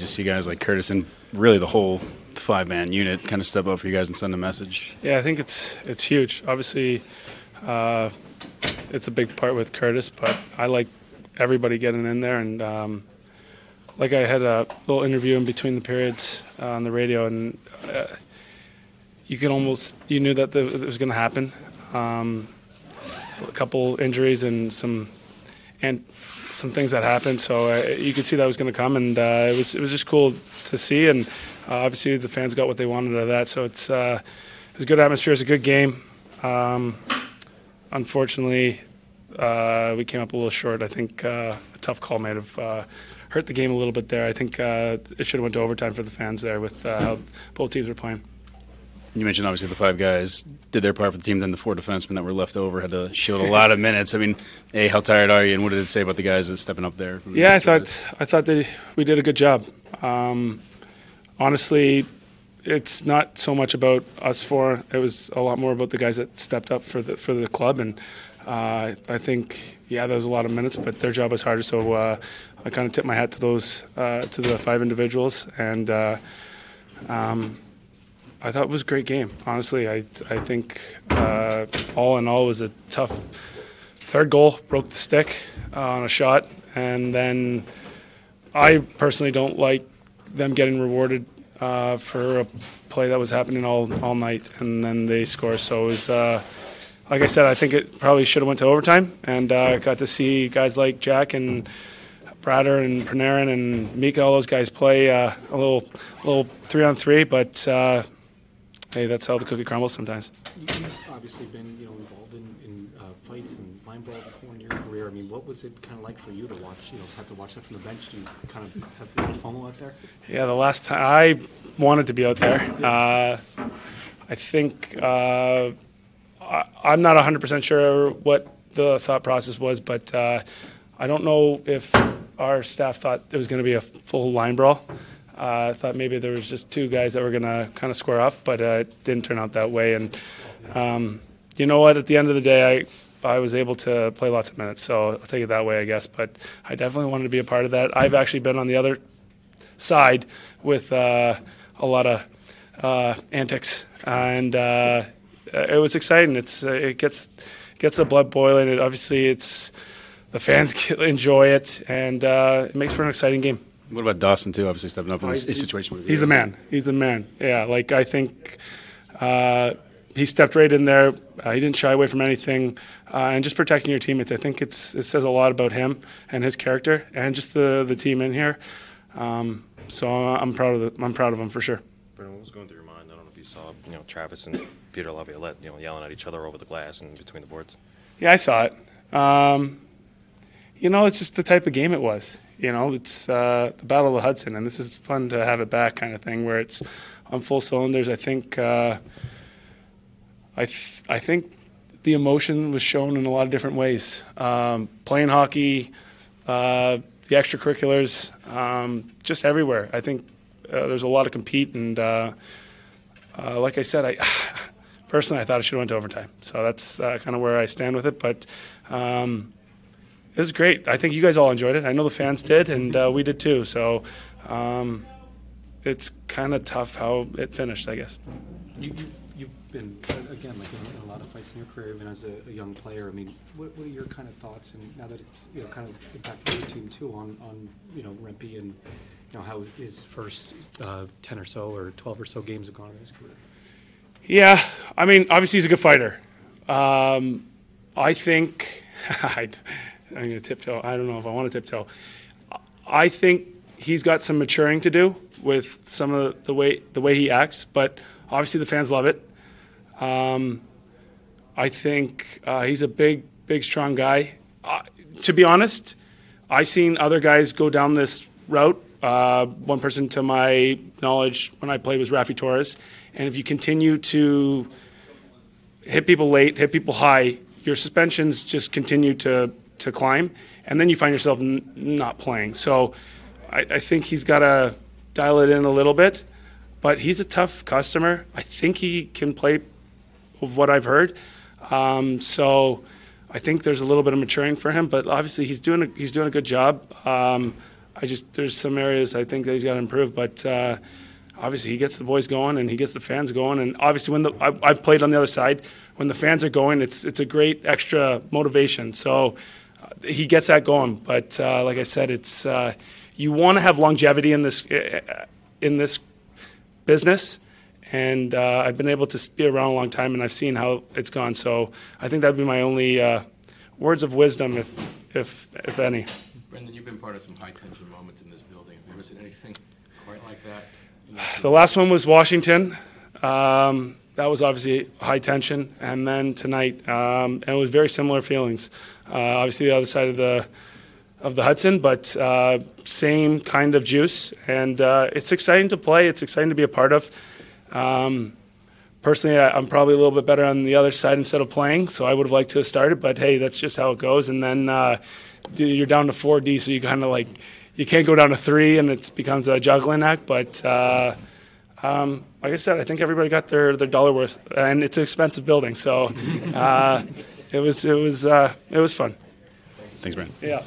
to see guys like Curtis and really the whole five-man unit kind of step up for you guys and send a message? Yeah, I think it's huge. Obviously, it's a big part with Curtis, but I like everybody getting in there. And like I had a little interview in between the periods on the radio, and you knew that it was going to happen. A couple injuries and some things that happened, so you could see that was going to come, and it was just cool to see. And obviously, the fans got what they wanted out of that, so it was a good atmosphere. It was a good game. Unfortunately, we came up a little short. I think a tough call might have hurt the game a little bit there. I think it should have went to overtime for the fans there with how both teams were playing. You mentioned obviously the five guys did their part for the team. Then the four defensemen that were left over had to shield a lot of minutes. I mean, how tired are you, and what did it say about the guys that stepping up there? Yeah, I thought that we did a good job. Honestly, it's not so much about us four. It was a lot more about the guys that stepped up for the club, and I think there was a lot of minutes, but their job was harder. So I kind of tip my hat to to the five individuals, and I thought it was a great game. Honestly, I think all in all it was a tough third goal, broke the stick on a shot, and then I personally don't like them getting rewarded for a play that was happening all night, and then they score. So it was, like I said, I think it probably should have went to overtime, and got to see guys like Jack and Brader and Panarin and Mika, all those guys play a little 3-on-3, but hey, that's how the cookie crumbles sometimes. You've obviously been, involved in fights and line brawl before in your career. I mean, what was it kind of like for you to watch? Have to watch that from the bench. Do you kind of have a little FOMO out there? Yeah, the last time I wanted to be out there. I think I'm not 100% sure what the thought process was, but I don't know if our staff thought it was going to be a full line brawl. I thought maybe there was just two guys that were going to kind of square off, but it didn't turn out that way. And you know what? At the end of the day, I was able to play lots of minutes, so I'll take it that way, I guess. But I definitely wanted to be a part of that. I've actually been on the other side with a lot of antics, and it was exciting. It gets the blood boiling. Obviously, the fans enjoy it, and it makes for an exciting game. What about Dawson, too, obviously stepping up in this situation? He's the man. He's the man. Yeah, I think he stepped right in there. He didn't shy away from anything. And just protecting your teammates, I think it says a lot about him and his character and just the team in here. So I'm proud of him for sure. Brendan, what was going through your mind? I don't know if you saw, Travis and Peter Laviolette, yelling at each other over the glass and between the boards. Yeah, I saw it. It's just the type of game it was. It's the Battle of the Hudson, and this is fun to have it back kind of thing where it's on full cylinders. I think I think the emotion was shown in a lot of different ways. Playing hockey, the extracurriculars, just everywhere. I think there's a lot of compete, and like I said, personally I thought it should have went to overtime. So that's kind of where I stand with it, but it was great. I think you guys all enjoyed it. I know the fans did, and we did too. So it's kind of tough how it finished, I guess. You've been, again, in a lot of fights in your career, even as a young player. I mean, what are your kind of thoughts, and now that it's kind of impacted your team too, on Rempe and how his first 10 or so or 12 or so games have gone in his career? Yeah, I mean, obviously he's a good fighter. I think I'm going to tiptoe. I don't know if I want to tiptoe. I think he's got some maturing to do with some of the way he acts, but obviously the fans love it. I think he's a big, strong guy. To be honest, I've seen other guys go down this route. One person, to my knowledge, when I played was Rafi Torres. And if you continue to hit people late, hit people high, your suspensions just continue to climb, and then you find yourself not playing. So I think he's got to dial it in a little bit, but he's a tough customer. I think he can play, of what I've heard. So I think there's a little bit of maturing for him, but obviously he's doing a good job. there's some areas I think that he's got to improve, but obviously he gets the boys going and he gets the fans going, and obviously I've played on the other side. When the fans are going, it's a great extra motivation. So he gets that going. But like I said, it's you want to have longevity in this business, and I've been able to be around a long time, and I've seen how it's gone. So I think that'd be my only words of wisdom, if any. Brendan, you've been part of some high-tension moments in this building. Have you ever seen anything quite like that? The last one was Washington. That was obviously high tension. And then tonight, and it was very similar feelings. Obviously the other side of the Hudson, but same kind of juice. And it's exciting to play. It's exciting to be a part of. Personally, I'm probably a little bit better on the other side instead of playing, so I would have liked to have started. But, hey, that's just how it goes. And then you're down to 4D, so you kind of like – you can't go down to 3, and it becomes a juggling act. But like I said, I think everybody got their dollar worth, and it's an expensive building, so it was fun. Thanks, Brent. Yeah.